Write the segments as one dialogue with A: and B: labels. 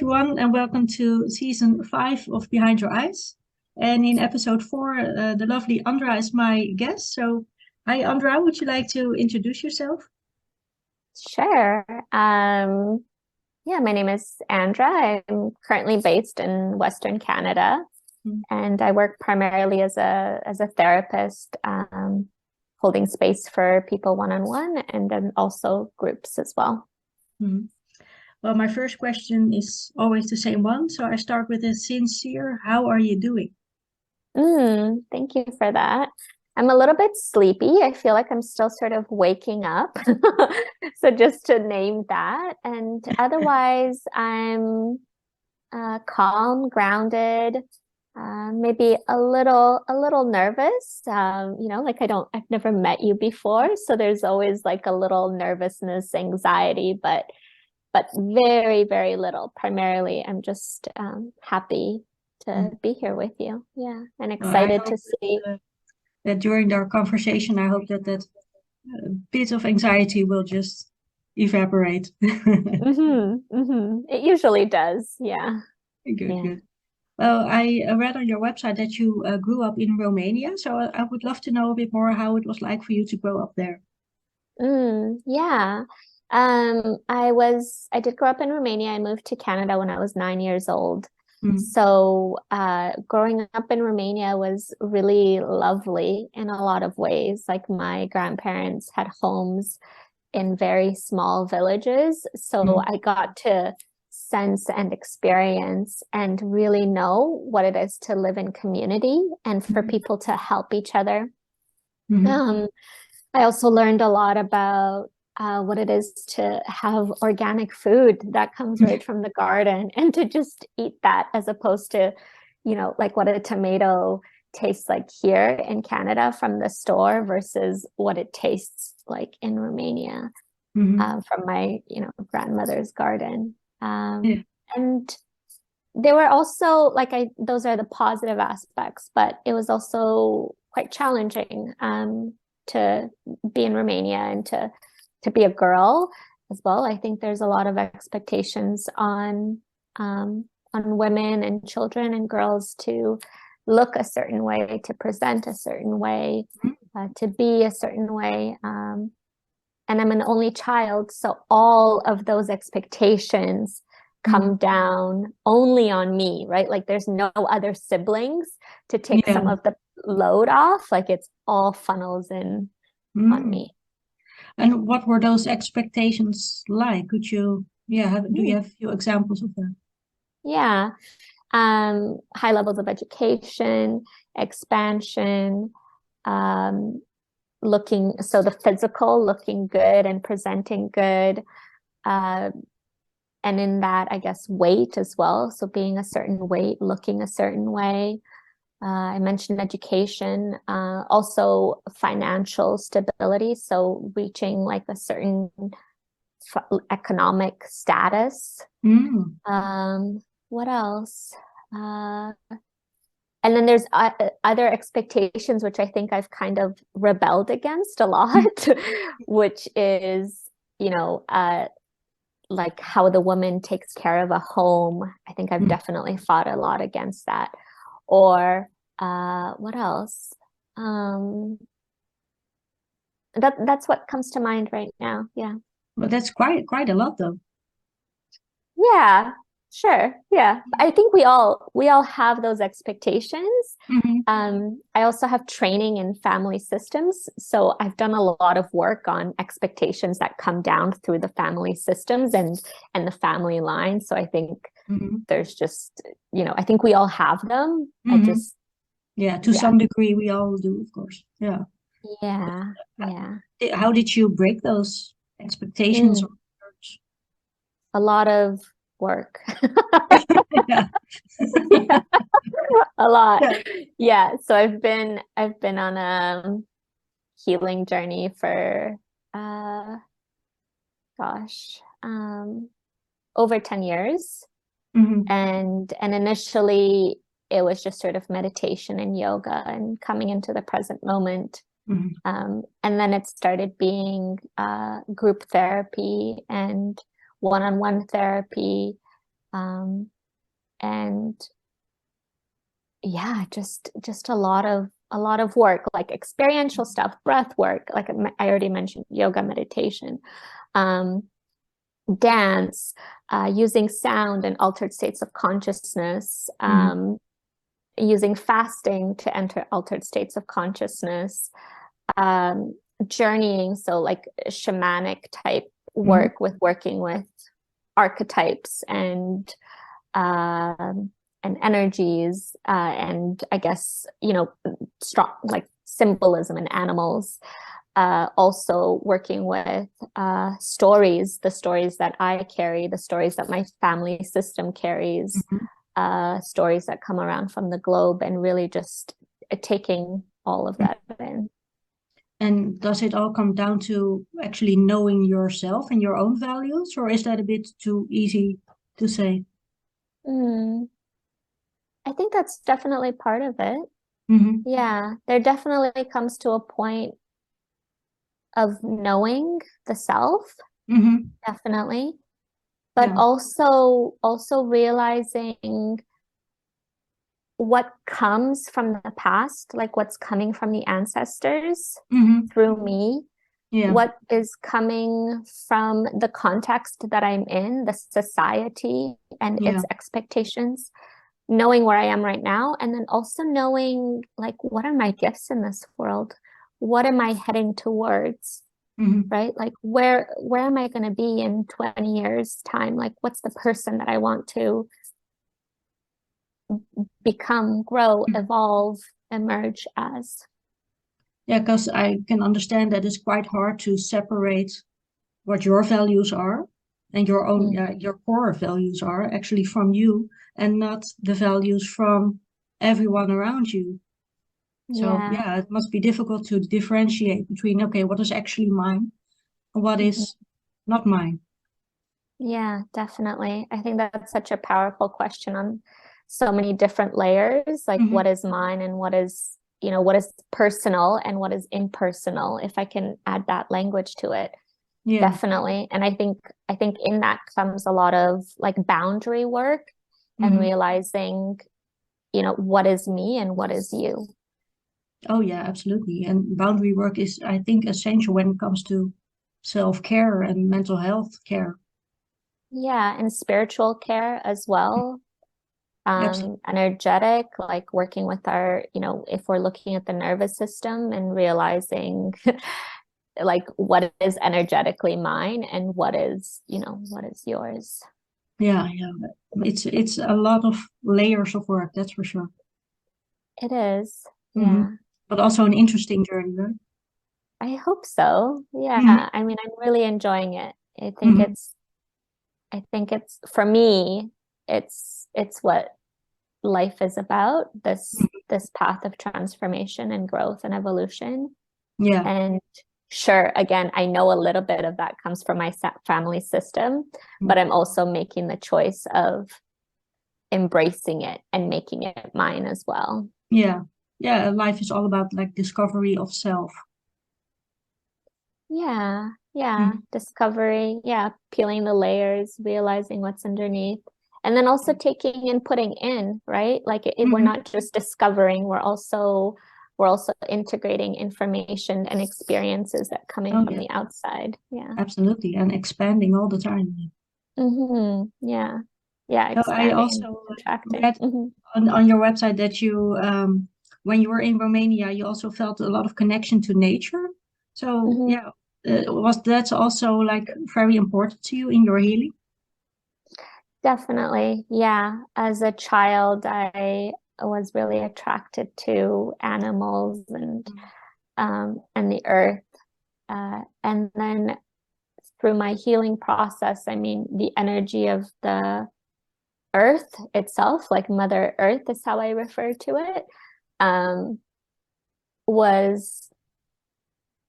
A: everyone, and welcome to season 5 of Behind Your Eyes. And in episode 4, the lovely Andra is my guest. So, hi, Andra, would you like to introduce yourself?
B: Sure. Yeah, my name is Andra. I'm currently based in Western Canada,
A: Mm.
B: and I work primarily as a therapist, holding space for people one-on-one and then also groups as well.
A: Mhm. Well, my first question is always the same one. So, I start with a sincere, how are you doing?
B: Thank you for that. I'm a little bit sleepy. I feel like I'm still sort of waking up. So just to name that. And otherwise, I'm calm, grounded, maybe a little nervous. Like I've never met you before, so there's always like a little nervousness, anxiety, but very, very little. Primarily, I'm just happy to
A: Mm.
B: be here with you. Yeah, and
A: Well, I
B: excited
A: hope
B: to see.
A: that during our conversation, I hope that bit of anxiety will just evaporate.
B: It usually does. Yeah,
A: Good,
B: yeah.
A: good. Well, I read on your website that you grew up in Romania, so I would love to know a bit more how it was like for you to grow up there.
B: Yeah. I did grow up in Romania. I moved to Canada when I was 9 years old.
A: Mm.
B: So, growing up in Romania was really lovely in a lot of ways. Like my grandparents had homes in very small villages. So
A: Mm.
B: I got to sense and experience and really know what it is to live in community and for
A: Mm.
B: people to help each other.
A: Mhm.
B: Um, I also learned a lot about what it is to have organic food that comes right from the garden and to just eat that as opposed to, like what a tomato tastes like here in Canada from the store versus what it tastes like in Romania
A: Mhm.
B: from my, grandmother's garden.
A: Yeah.
B: And they were also those are the positive aspects, but it was also quite challenging to be in Romania and to be a girl as well. I think there's a lot of expectations on women and children and girls to look a certain way, to present a certain way, to be a certain way. And I'm an only child, so all of those expectations
A: Mm.
B: come down only on me, right? Like there's no other siblings to take some
A: Yeah.
B: of the load off. Like it's all funnels in on
A: Mm.
B: me.
A: And what were those expectations like? Could you, yeah, do you
B: Mm,
A: have a few examples of that?
B: yeah. High levels of education, expansion, um, so the physical, looking good and presenting good. Uh, and in that, I guess, weight as well. So being a certain weight, looking a certain way. I mentioned education, also financial stability. So reaching like a certain economic status.
A: Mm.
B: What else? Uh, and then there's other expectations, which I think I've kind of rebelled against a lot, which is, like how the woman takes care of a home. I think I've
A: Mm.
B: definitely fought a lot against that. Or what else? Um, that's what comes to mind right now. Yeah.
A: But that's quite a lot though.
B: Yeah, sure. Yeah. I think we all have those expectations.
A: Mhm.
B: I also have training in family systems, so I've done a lot of work on expectations that come down through the family systems and the family line. So I think
A: Mhm.
B: there's just, I think we all have them. I
A: Mhm.
B: just,
A: Yeah, to
B: yeah,
A: some degree we all do, of course. Yeah.
B: yeah, yeah.
A: How did you break those expectations or
B: Mm,
A: urge?
B: a lot of work.
A: Yeah.
B: Yeah, a lot.
A: Yeah.
B: Yeah. So I've been on a healing journey for uh gosh, over 10 years.
A: Mhm.
B: And initially it was just sort of meditation and yoga and coming into the present moment.
A: Mhm.
B: And then it started being group therapy and one-on-one therapy, And yeah, just a lot of work, like experiential stuff, breath work, like I already mentioned, yoga, meditation, dance, using sound and altered states of consciousness, using fasting to enter altered states of consciousness, journeying, so like shamanic type work with working with archetypes and energies, and I guess, strong like symbolism and animals. Also working with stories, the stories that I carry, the stories that my family system carries, stories that come around from the globe, and really just taking all of that in.
A: And does it all come down to actually knowing yourself and your own values, or is that a bit too easy to say?
B: I think that's definitely part of it.
A: Mm-hmm.
B: Yeah, there definitely comes to a point of knowing the self,
A: Mm-hmm.
B: definitely, but
A: Yeah.
B: also realizing what comes from the past, like what's coming from the ancestors
A: Mm-hmm.
B: through me,
A: Yeah.
B: what is coming from the context that I'm in, the society and
A: Yeah.
B: its expectations, knowing where I am right now, and then also knowing, like, what are my gifts in this world? What am I heading towards?
A: Mm-hmm.
B: Right? Like, where am I going to be in 20 years time? Like, what's the person that I want to become, grow, evolve, emerge as?
A: Yeah, because I can understand that it's quite hard to separate what your values are and your own,
B: Mm.
A: your core values are actually from you and not the values from everyone around you. So
B: Yeah.
A: yeah, it must be difficult to differentiate between, okay, what is actually mine and what
B: Mhm.
A: is not mine.
B: Yeah, definitely. I think that's such a powerful question on so many different layers, like
A: Hmm.
B: what is mine and what is personal and what is impersonal, if I can add that language to it.
A: Yeah.
B: Definitely. And I think in that comes a lot of like boundary work and
A: Hmm.
B: realizing, what is me and what is you.
A: Oh yeah, absolutely. And boundary work is, I think, essential when it comes to self-care and mental health care.
B: Yeah, and spiritual care as well.
A: Absolutely.
B: Energetic, like working with our, if we're looking at the nervous system and realizing like what is energetically mine and what is yours.
A: Yeah, yeah. It's a lot of layers of work, that's for sure.
B: It is.
A: Hmm.
B: Yeah.
A: But also an interesting journey, right?
B: I hope so.
A: Hmm.
B: Yeah. I mean, I'm really enjoying it.
A: Hmm.
B: I think it's for me, it's what life is about, this path of transformation and growth and evolution.
A: Yeah.
B: And sure, again, I know a little bit of that comes from my family system, but I'm also making the choice of embracing it and making it mine as well.
A: Yeah. Yeah. Life is all about like discovery of self.
B: Yeah, yeah,
A: Hmm.
B: discovery, yeah, peeling the layers, realizing what's underneath, and then also taking and putting in, right? Like we're
A: Hmm.
B: not just discovering, we're also integrating information and experiences that coming
A: Oh
B: from
A: yeah,
B: the outside. Yeah.
A: absolutely. And expanding all the time.
B: Yeah. Yeah,
A: So I
B: expanding and
A: also
B: contracting.
A: read on your website that you, when you were in Romania, you also felt a lot of connection to nature. So
B: Hmm.
A: yeah, was that also like very important to you in your healing?
B: Definitely. Yeah. As a child, I was really attracted to animals and the earth. And then through my healing process, I mean, the energy of the earth itself, like Mother Earth is how I refer to it, um, was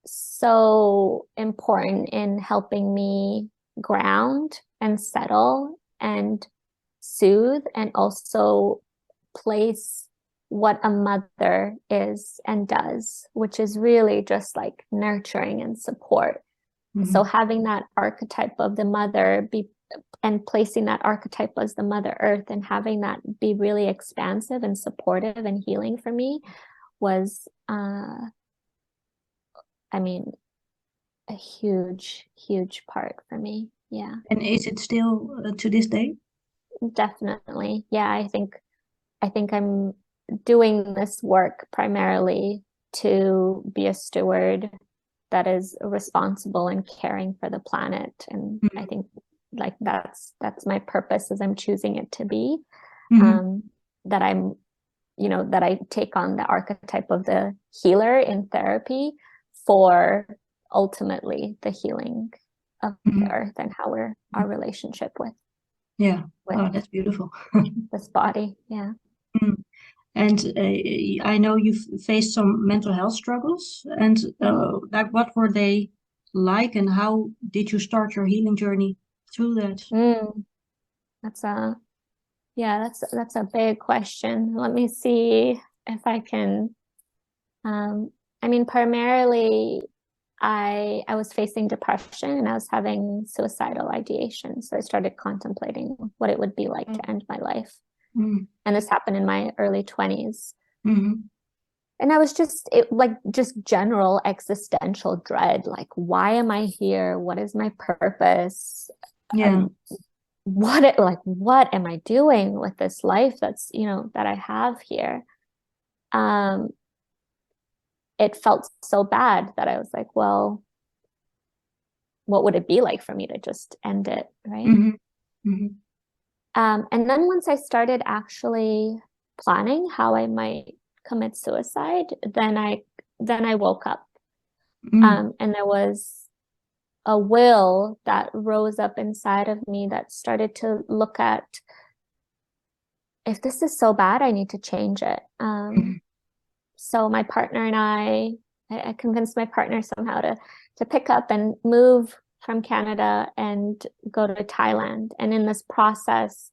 B: so important in helping me ground and settle and soothe, and also place what a mother is and does, which is really just like nurturing and support. So
A: Hmm.
B: having that archetype of the mother be and placing that archetype as the Mother Earth and having that be really expansive and supportive and healing for me was, I mean, a huge, huge part for me. Yeah,
A: And is it still to this day?
B: definitely. Yeah, I think I'm doing this work primarily to be a steward that is responsible and caring for the planet. And I think like that's my purpose as I'm choosing it to be. That I'm, that I take on the archetype of the healer in therapy for ultimately the healing of the earth and how our relationship with
A: That's beautiful.
B: this body. Yeah.
A: And I know you've faced some mental health struggles, and like what were they like, and how did you start your healing journey through that?
B: That's a big question. Let me see if I can. I mean, primarily, I was facing depression and I was having suicidal ideation. So I started contemplating what it would be like to end my life. And this happened in my early 20s. And I was just general existential dread. Like, why am I here? What is my purpose? What am I doing with this life that's, that I have here? It felt so bad that I was like, well, what would it be like for me to just end it, right? And then once I started actually planning how I might commit suicide, then I woke up. And there was a will that rose up inside of me that started to look at, if this is so bad, I need to change it. So my partner and I convinced my partner somehow to pick up and move from Canada and go to Thailand. And in this process,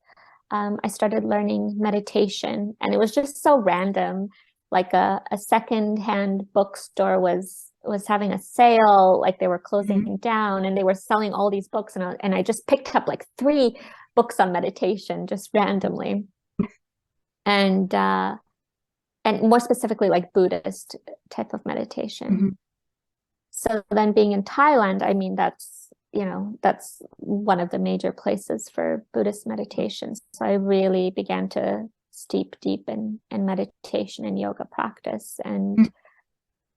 B: I started learning meditation, and it was just so random. Like a secondhand bookstore was having a sale, like they were closing down, and they were selling all these books, and I just picked up like 3 books on meditation just randomly, and more specifically like Buddhist type of meditation. So then being in Thailand, I mean, that's one of the major places for Buddhist meditation. So I really began to steep deep in meditation and yoga practice. And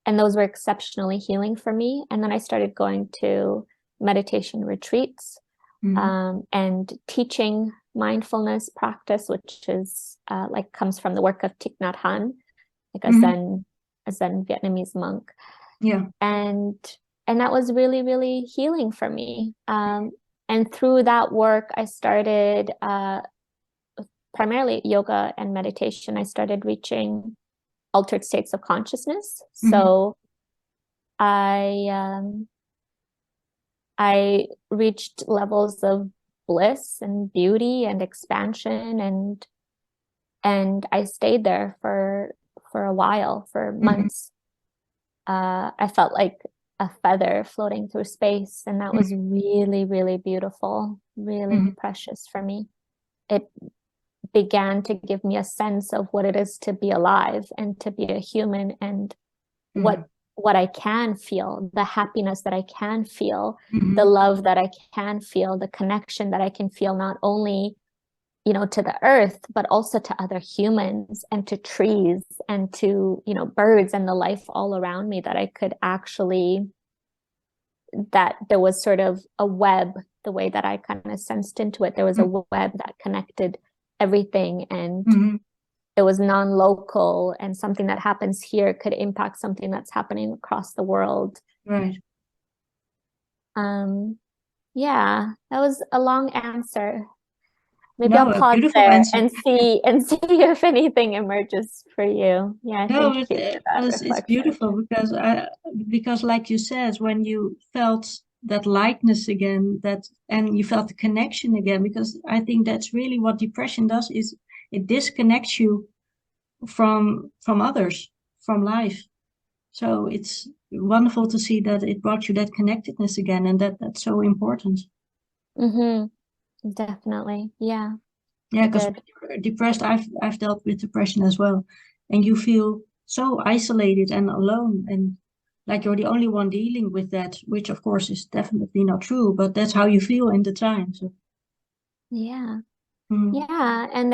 B: those were exceptionally healing for me. And then I started going to meditation retreats and teaching mindfulness practice, which is comes from the work of Thich Nhat Hanh, like a Zen Vietnamese monk. And that was really, really healing for me. And through that work, I started primarily yoga and meditation. I started reaching altered states of consciousness. So I reached levels of bliss and beauty and expansion, and I stayed there for a while, for months. I felt like a feather floating through space, and that was really, really beautiful, really precious for me. It began to give me a sense of what it is to be alive and to be a human, and what I can feel, the happiness that I can feel, the love that I can feel, the connection that I can feel, not only to the earth, but also to other humans and to trees and to, birds and the life all around me, that I could actually, that there was sort of a web, the way that I kind of sensed into it. There was a web that connected everything, and it was non-local, and something that happens here could impact something that's happening across the world.
A: Right.
B: Yeah, that was a long answer. Maybe
A: No,
B: I'll pause there
A: answer.
B: and see if anything emerges for you. Yeah,
A: No,
B: thank you for that
A: it's
B: reflection.
A: beautiful because like you said, when you felt that lightness again, and you felt the connection again, because I think that's really what depression does, is it disconnects you from others, from life. So it's wonderful to see that it brought you that connectedness again, and that's so important.
B: Definitely. Yeah,
A: Yeah,
B: I
A: because
B: did.
A: when you're depressed, I've dealt with depression as well, and you feel so isolated and alone, and like you're the only one dealing with that, which of course is definitely not true, but that's how you feel in the time. So,
B: Yeah.
A: mm,
B: Yeah, and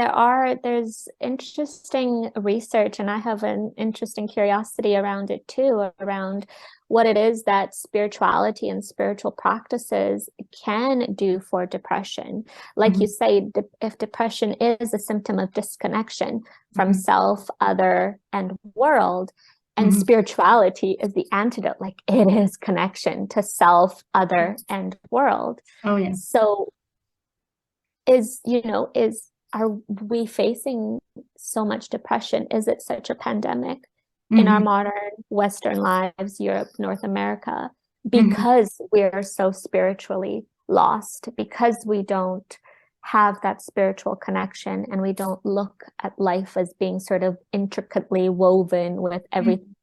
B: there's interesting research, and I have an interesting curiosity around it too, around what it is that spirituality and spiritual practices can do for depression. Like you
A: mhm,
B: say, if depression is a symptom of disconnection from
A: mhm,
B: self, other, and world, and
A: mhm.
B: spirituality is the antidote, like it is connection to self, other, and world.
A: Oh yeah.
B: So is are we facing so much depression? Is it such a pandemic in our
A: Hmm.
B: modern Western lives, Europe, North America,
A: Hmm.
B: because we're so spiritually lost, because we don't have that spiritual connection and we don't look at life as being sort of intricately woven with everything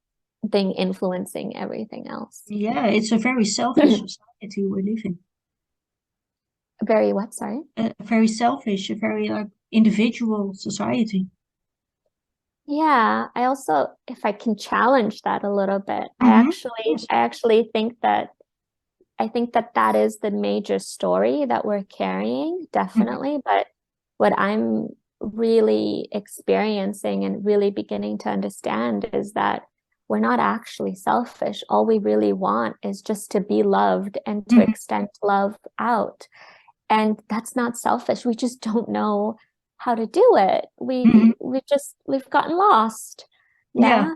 B: influencing everything else?
A: Yeah, it's a very selfish society we live in.
B: Very what, sorry?
A: A very selfish, a very like individual society.
B: Yeah, I also, if I can challenge that a little bit,
A: Of course.
B: I actually think that that is the major story that we're carrying,
A: Hmm.
B: definitely. But what I'm really experiencing and really beginning to understand is that we're not actually selfish. All we really want is just to be loved and to
A: Hmm.
B: extend love out. And that's not selfish. We just don't know how to do it.
A: Hmm.
B: We've gotten lost.
A: Yeah,
B: Yeah,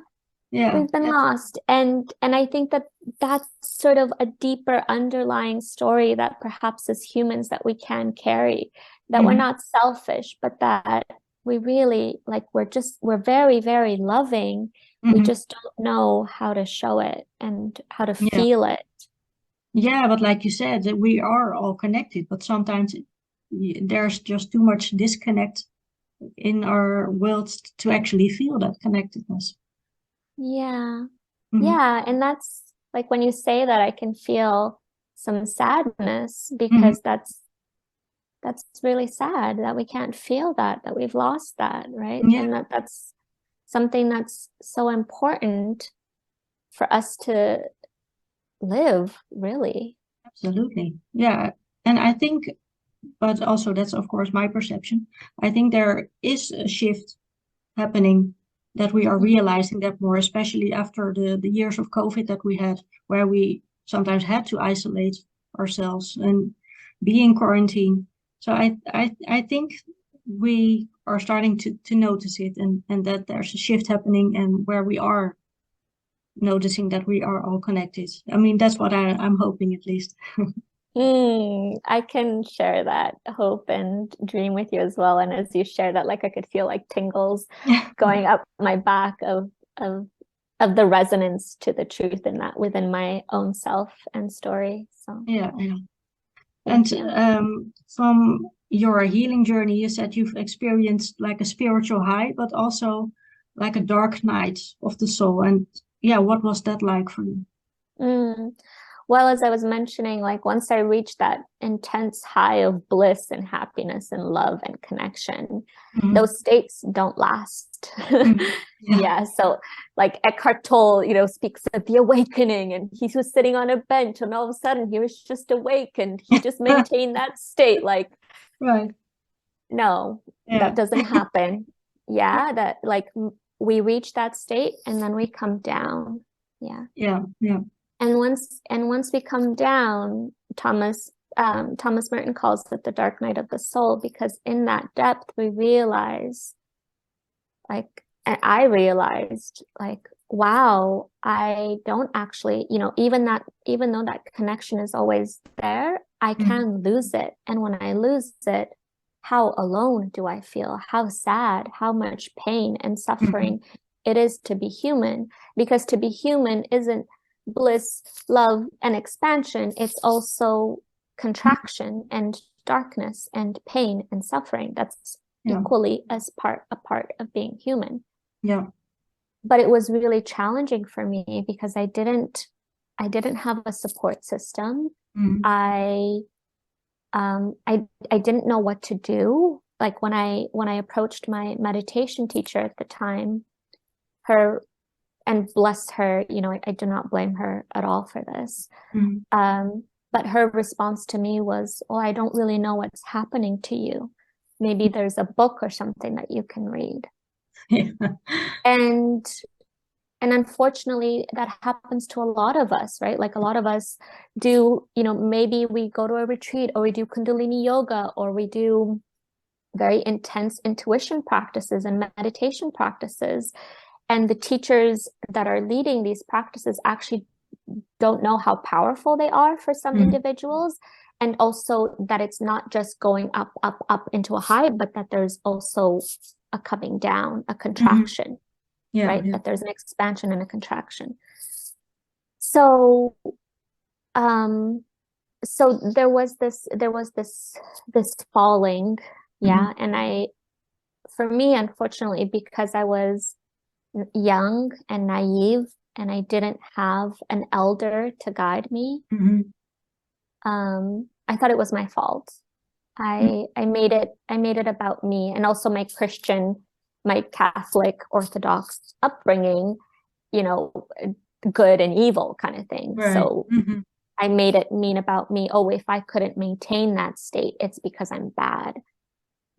A: yeah,
B: we've been
A: that's
B: lost. And I think that that's sort of a deeper underlying story that perhaps as humans that we can carry, that we're
A: hmm
B: not selfish, but that we really like we're very, very loving. We
A: hmm
B: just don't know how to show it and how to
A: yeah,
B: feel it.
A: yeah. But like you said, that we are all connected, but sometimes there's just too much disconnect in our worlds to actually feel that connectedness.
B: Yeah.
A: Hmm.
B: Yeah, and that's like when you say that, I can feel some sadness
A: Hmm.
B: because that's really sad that we can't feel that, that we've lost that, right?
A: Yeah,
B: And that's something that's so important for us to live, really.
A: absolutely. Yeah, and I think, but also that's of course my perception. I think there is a shift happening, that we are realizing that more, especially after the years of COVID that we had, where we sometimes had to isolate ourselves and be in quarantine. So I think we are starting to notice it, and that there's a shift happening, and where we are noticing that we are all connected. I mean, that's what I'm hoping at least.
B: I can share that hope and dream with you as well. And as you share that, like I could feel like tingles
A: Yeah,
B: going up my back of of the resonance to the truth in that within my own self and story. So
A: yeah, yeah. And
B: thank you.
A: from your healing journey, you said you've experienced like a spiritual high, but also like a dark night of the soul. And yeah, what was that like for you?
B: Mm. Well, as I was mentioning, like once I reached that intense high of bliss and happiness and love and connection,
A: Hmm.
B: those states don't last.
A: Hmm. Yeah.
B: Yeah. So like Eckhart Tolle, speaks of the awakening and he was sitting on a bench and all of a sudden he was just awake and he just maintained that state. Like,
A: Right.
B: no, that
A: Yeah.
B: doesn't happen. Yeah. That like we reach that state and then we come down. Yeah.
A: Yeah. Yeah.
B: And once we come down, Thomas Merton calls it the dark night of the soul, because in that depth we realize, like, and I realized, like, wow, I don't actually, even though that connection is always there, I
A: Hmm.
B: can lose it. And when I lose it, how alone do I feel? How sad, how much pain and
A: Hmm.
B: suffering it is to be human. Because to be human isn't bliss, love, and expansion, it's also contraction and darkness and pain and suffering. That's
A: Yeah.
B: equally as a part of being human.
A: Yeah.
B: But it was really challenging for me because I didn't have a support system.
A: Hmm.
B: I I didn't know what to do. Like when I approached my meditation teacher at the time, her, and bless her, you know, I do not blame her at all for this.
A: Mm.
B: But her response to me was, "Oh, I don't really know what's happening to you. Maybe there's a book or something that you can read."
A: Yeah.
B: And and unfortunately, that happens to a lot of us, right? Like a lot of us do, you know, maybe we go to a retreat or we do Kundalini yoga or we do very intense intuition practices and meditation practices. And the teachers that are leading these practices actually don't know how powerful they are for some
A: Mm.
B: individuals. And also that it's not just going up, up, up into a high, but that there's also a coming down, a
A: Mm-hmm.
B: contraction,
A: Yeah,
B: right?
A: yeah.
B: That there's an expansion and a contraction. So, um, so there was this falling,
A: Mm-hmm.
B: yeah. And for me, unfortunately, because I was young and naive and I didn't have an elder to guide me,
A: Mm-hmm.
B: I thought it was my fault. I made it about me, and also my Christian, my Catholic Orthodox upbringing, you know, good and evil kind of thing.
A: Right.
B: So
A: Mm-hmm.
B: I made it mean about me. Oh, if I couldn't maintain that state, it's because I'm bad.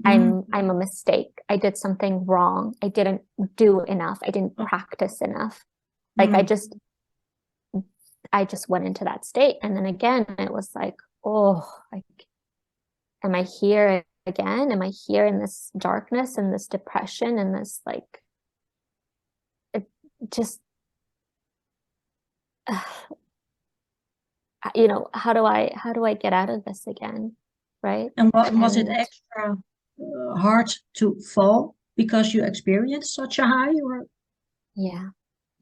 A: Mm-hmm.
B: I'm a mistake. I did something wrong. I didn't do enough. I didn't practice enough. Like
A: Mm-hmm.
B: I just went into that state. And then again, it was like, oh, like, am I here again? Am I here in this darkness and this depression and this like, it just, you know, how do I get out of this again? Right.
A: And what was it
B: And
A: extra hard to fall because you experienced such a high, or?
B: yeah,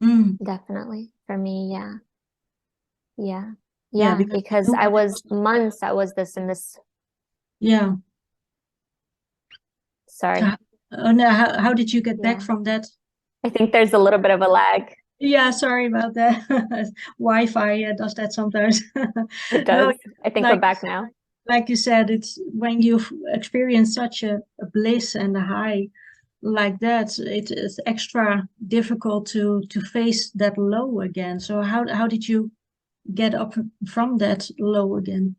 A: Mm.
B: definitely for me. Yeah. Yeah.
A: Yeah,
B: Yeah.
A: because
B: Because
A: you
B: I
A: knew it
B: was
A: was.
B: months, I was this in this,
A: Yeah. So,
B: sorry.
A: oh no, how did you get back
B: Yeah.
A: from that?
B: I think there's a little bit of a lag.
A: Yeah, sorry about that. Wi-Fi does that sometimes.
B: It
A: No,
B: does. I think we're
A: like
B: back now.
A: like you said, it's when you've experienced such a bliss and a high like that, it is extra difficult to face that low again. So how did you get up from that low again?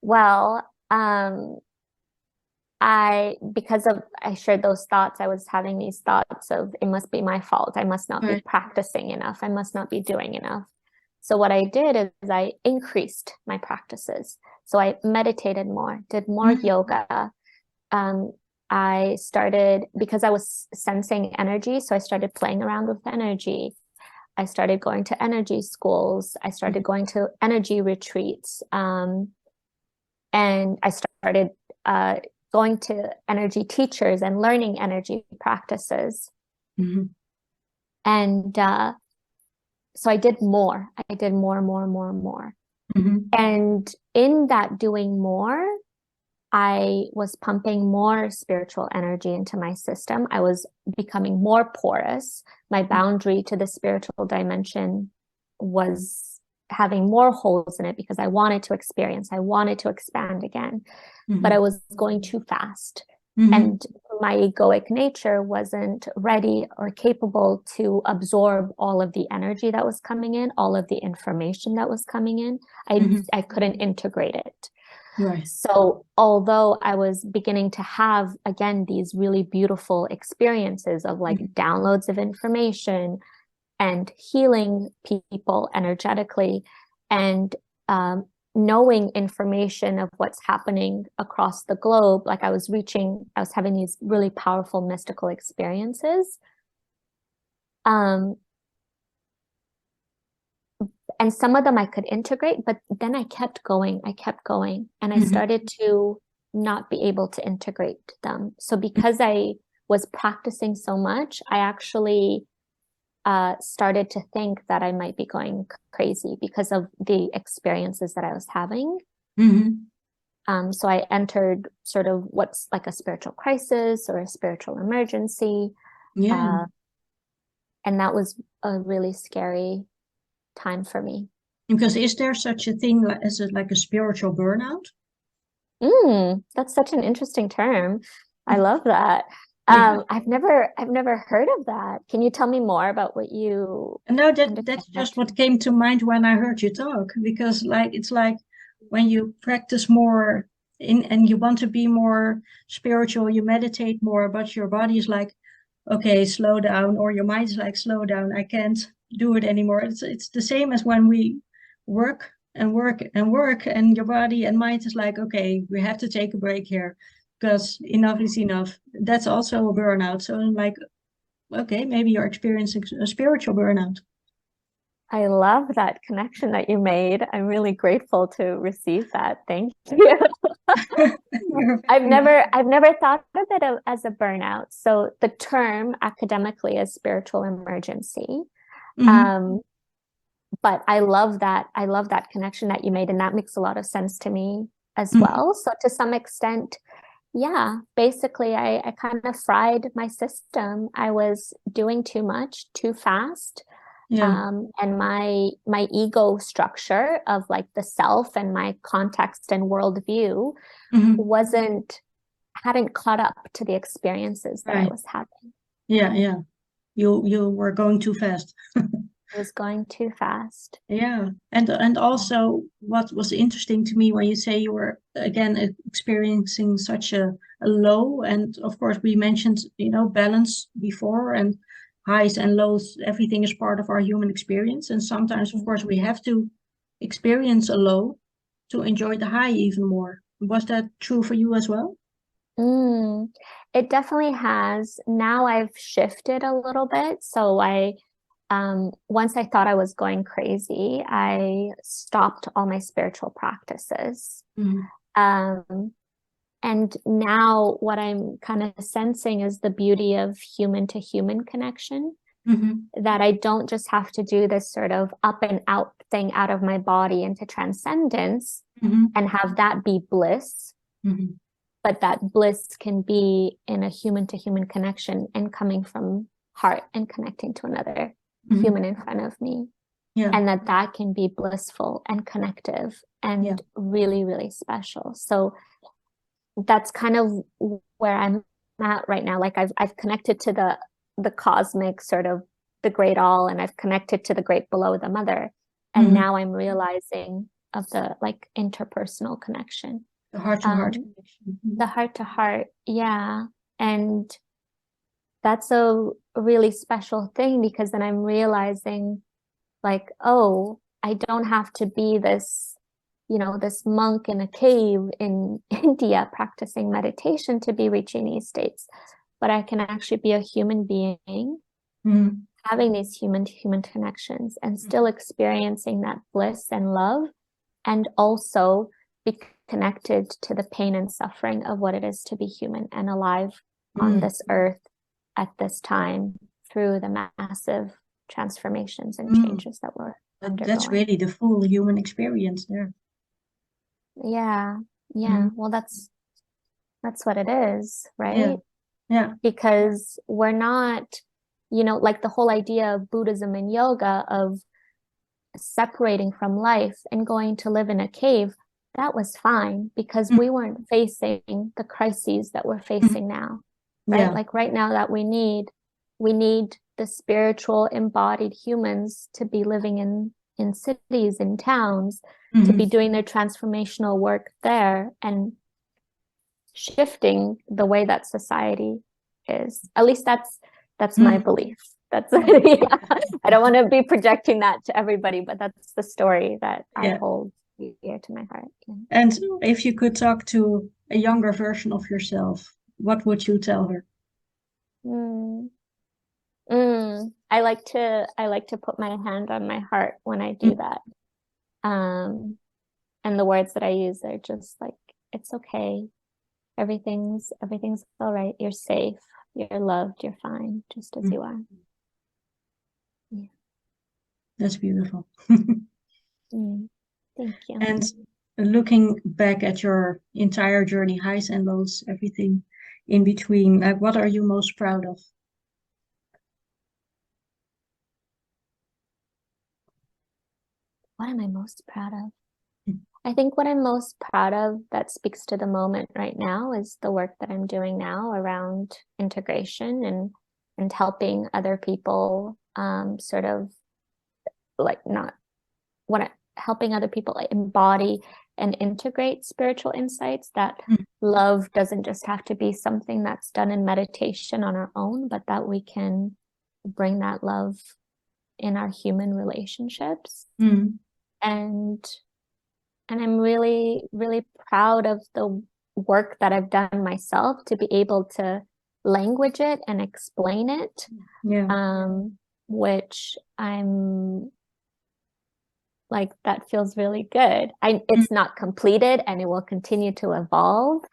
B: Well, because of I shared those thoughts, I was having these thoughts of it must be my fault. I must not be
A: Right.
B: practicing enough. I must not be doing enough. So what I did is I increased my practices. So I meditated more, did more
A: Mm.
B: yoga. Um, I started because I was sensing energy, so I started playing around with energy. I started going to energy schools. I started going to energy retreats. And I started going to energy teachers and learning energy practices.
A: Mhm.
B: And so I did more. I did more, more, more, more.
A: Mhm.
B: And in that doing more, I was pumping more spiritual energy into my system. I was becoming more porous. My boundary to the spiritual dimension was having more holes in it because I wanted to experience, I wanted to expand again, but I
A: Mhm.
B: was going too fast.
A: Mhm.
B: And my egoic nature wasn't ready or capable to absorb all of the energy that was coming in, all of the information that was coming in.
A: Mhm.
B: I couldn't integrate it.
A: Right.
B: So, although I was beginning to have, again, these really beautiful experiences of like
A: Mhm.
B: downloads of information and healing people energetically and knowing information of what's happening across the globe, like I was having these really powerful mystical experiences. Um, and some of them I could integrate, but then I kept going, and I
A: Mhm.
B: started to not be able to integrate them. So because I was practicing so much, I actually started to think that I might be going crazy because of the experiences that I was having.
A: Mhm.
B: So I entered sort of what's like a spiritual crisis or a spiritual emergency.
A: Yeah.
B: Uh, and that was a really scary time for me.
A: Because is there such a thing as like a spiritual burnout?
B: That's such an interesting term. I love that.
A: Yeah.
B: I've never heard of that. Can you tell me more about what you
A: No,
B: understand
A: that's
B: that
A: just
B: to
A: what came to mind when I heard you talk, because like it's like when you practice more in and you want to be more spiritual, you meditate more, but your body is like, okay, slow down, or your mind is like, slow down, I can't do it anymore. It's the same as when we work and work and work, and your body and mind is like, okay, we have to take a break here because enough is enough. That's also a burnout. So I'm like, okay, maybe you're experiencing a spiritual burnout.
B: I love that connection that you made. I'm really grateful to receive that. Thank you.
A: You're
B: I've
A: very
B: never
A: welcome.
B: I've never thought of it as a burnout. So the term academically is spiritual emergency.
A: Hmm.
B: Um, but I love that connection that you made, and that makes a lot of sense to me as
A: Hmm.
B: well. So to some extent, yeah, basically I kind of fried my system. I was doing too much, too fast.
A: Yeah.
B: And my ego structure of like the self and my context and worldview
A: Hmm.
B: wasn't hadn't caught up to the experiences that I
A: Right.
B: was having.
A: Yeah, yeah. You were going too fast.
B: I was going too fast.
A: Yeah. And also what was interesting to me when you say you were again experiencing such a low, and of course we mentioned, balance before, and highs and lows, everything is part of our human experience. And sometimes of course we have to experience a low to enjoy the high even more. Was that true for you as well?
B: Mm, it definitely has. Now I've shifted a little bit. So once I thought I was going crazy, I stopped all my spiritual practices.
A: Mm-hmm.
B: Um, and now what I'm kind of sensing is the beauty of human to human connection,
A: Mm-hmm.
B: that I don't just have to do this sort of up and out thing out of my body into transcendence
A: Mm-hmm.
B: and have that be bliss,
A: Mm-hmm.
B: but that bliss can be in a human to human connection and coming from heart and connecting to another
A: Mm-hmm.
B: human in front of me.
A: Yeah.
B: And that can be blissful and connective
A: Yeah.
B: and really, really special. So that's kind of where I'm at right now. Like I've connected to the cosmic sort of the great all, and I've connected to the great below, the mother. And
A: Mm-hmm.
B: now I'm realizing of the like interpersonal connection.
A: The heart to heart
B: Um,
A: connection.
B: the heart to heart, yeah. And that's a really special thing because then I'm realizing like, oh, I don't have to be this monk in a cave in India practicing meditation to be reaching these states, but I can actually be a human being
A: Mm-hmm.
B: having these human to human connections and still experiencing that bliss and love, and also be connected to the pain and suffering of what it is to be human and alive on
A: Mm-hmm.
B: this earth at this time through the massive transformations and
A: Mm-hmm.
B: changes that we're
A: That's
B: undergoing.
A: really the full human experience there.
B: Yeah,
A: Mm-hmm.
B: yeah. Well, that's what it is,
A: Yeah.
B: right?
A: Yeah.
B: Because we're not, like the whole idea of Buddhism and yoga of separating from life and going to live in a cave, that was fine because we weren't facing the crises that we're
A: Mm-hmm.
B: facing now, right?
A: Yeah.
B: Like right now that we need the spiritual embodied humans to be living in cities, in towns, to be
A: Mm-hmm.
B: doing their transformational work there and shifting the way that society is. At least that's my
A: Mm-hmm.
B: belief. That's
A: Yeah.
B: yeah. I don't want to be projecting that to everybody, but that's the story that I
A: Yeah.
B: hold dear to my heart. Yeah.
A: And if you could talk to a younger version of yourself, what would you tell her?
B: Mm, I like to put my hand on my heart when I do
A: Mm-hmm.
B: that. Um, and the words that I use are just like, it's okay. Everything's all right. You're safe. You're loved. You're fine, just as you are. Yeah.
A: That's beautiful.
B: Mm, thank you.
A: And looking back at your entire journey, highs and lows, everything in between, like what are you most proud of?
B: what am I most proud of?
A: Mm.
B: I think what I'm most proud of that speaks to the moment right now is the work that I'm doing now around integration and helping other people sort of like not what helping other people embody and integrate spiritual insights, that
A: Mm.
B: love doesn't just have to be something that's done in meditation on our own, but that we can bring that love in our human relationships.
A: Mm.
B: And I'm really, really proud of the work that I've done myself to be able to language it and explain it,
A: Yeah.
B: which I'm like, that feels really good.
A: Mm.
B: It's not completed and it will continue to evolve.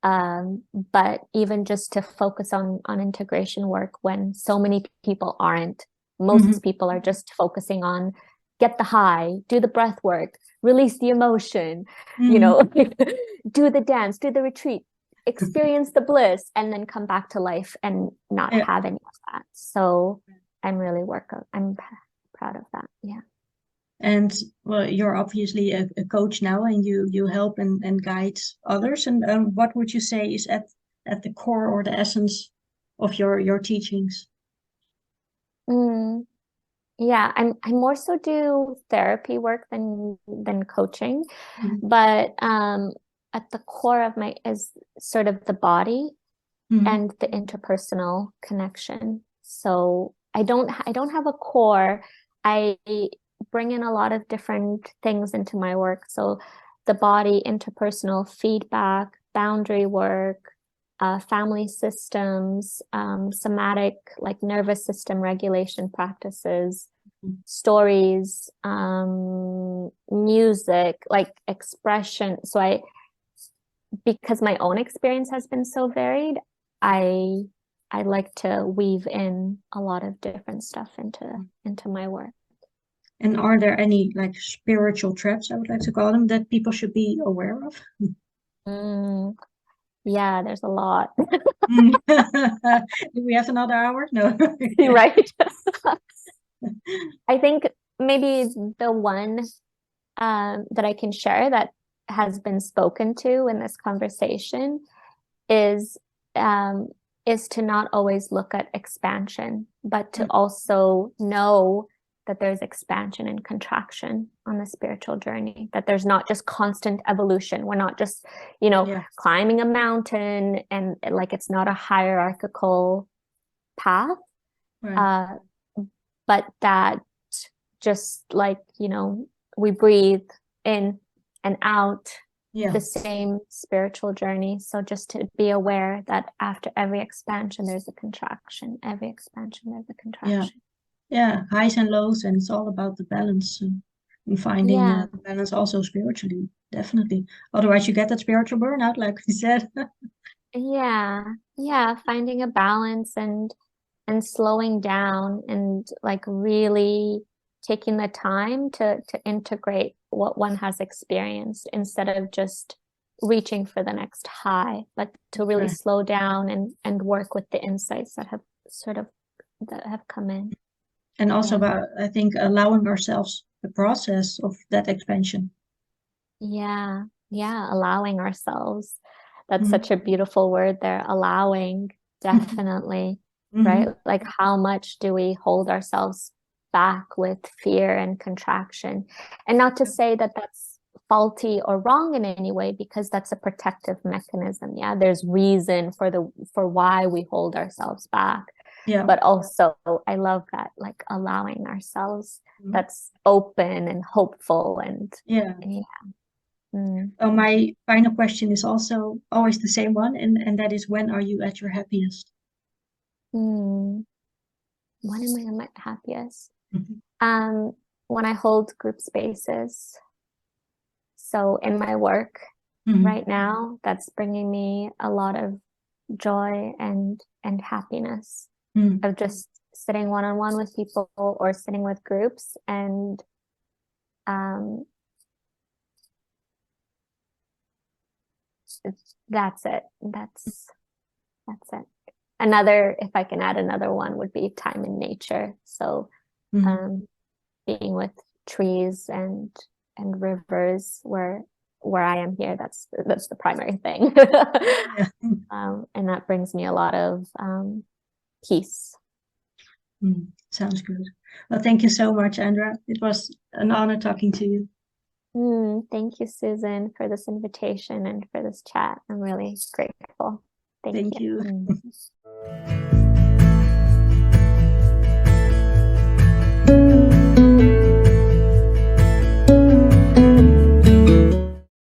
B: But even just to focus on integration work when so many people aren't. Most people are just focusing on get the high, do the breath work, release the emotion, you know, do the dance, do the retreat, experience the bliss, and then come back to life and not
A: Yeah.
B: have any of that. So I'm proud of that. Yeah.
A: And well, you're obviously a coach now, and you help and guide others. And what would you say is at the core or the essence of your teachings?
B: Mm. Yeah, I more so do therapy work than coaching,
A: Mm.
B: but at the core of my is sort of the body
A: Mm.
B: and the interpersonal connection. So I don't have a core. I bring in a lot of different things into my work. So the body, interpersonal feedback, boundary work, family systems, somatic, like nervous system regulation practices, stories, music, like expression. So because my own experience has been so varied, I I like to weave in a lot of different stuff into my work.
A: And are there any like spiritual traps, I would like to call them, that people should be aware of?
B: Mm, yeah, there's a lot.
A: Mm. Do we have another hour? No.
B: Right? I think maybe the one that I can share that has been spoken to in this conversation is um, is to not always look at expansion, but to also know that there's expansion and contraction on the spiritual journey, that there's not just constant evolution. We're not just,
A: Yeah.
B: climbing a mountain and like it's not a hierarchical path,
A: Right.
B: uh, but that just like, we breathe in and out
A: Yeah.
B: the same spiritual journey. So just to be aware that after every expansion, there's a contraction. Every expansion, there's a
A: Yeah.
B: contraction.
A: Yeah. Highs and lows, and it's all about the balance and finding
B: Yeah.
A: the balance also spiritually, definitely. Otherwise, you get that spiritual burnout, like we said.
B: Yeah. Yeah. Finding a balance and slowing down and like really taking the time to integrate what one has experienced instead of just reaching for the next high, but to really
A: Right.
B: slow down and work with the insights that have sort of that have come in.
A: And also
B: Yeah.
A: about, I think, allowing ourselves the process of that expansion.
B: Yeah. Yeah. Allowing ourselves. That's
A: Mm.
B: such a beautiful word there. Allowing, definitely, right?
A: Mm-hmm.
B: Like how much do we hold ourselves back with fear and contraction? And not to say that that's faulty or wrong in any way, because that's a protective mechanism. Yeah. There's reason for why we hold ourselves back.
A: Yeah.
B: But also I love that, like allowing ourselves,
A: Mm.
B: that's open and hopeful and
A: Yeah.
B: yeah. Mm.
A: So my final question is also always the same one, and that is, when are you at your happiest?
B: Mm. When am I at my happiest?
A: Mhm.
B: Um, when I hold group spaces. So in my work
A: Mhm.
B: right now, that's bringing me a lot of joy and happiness
A: Mhm.
B: of just sitting one-on-one with people or sitting with groups and um, that's it. That's it. Another, if I can add another one, would be time in nature. So
A: Mhm.
B: um, being with trees and rivers where I am here. That's the primary thing.
A: Yeah.
B: And that brings me a lot of peace.
A: Sounds good. Well, thank you so much, Andra. It was an honor talking to you.
B: Thank you, Susan, for this invitation and for this chat. I'm really grateful. Thank
A: Thank
B: you.
A: you.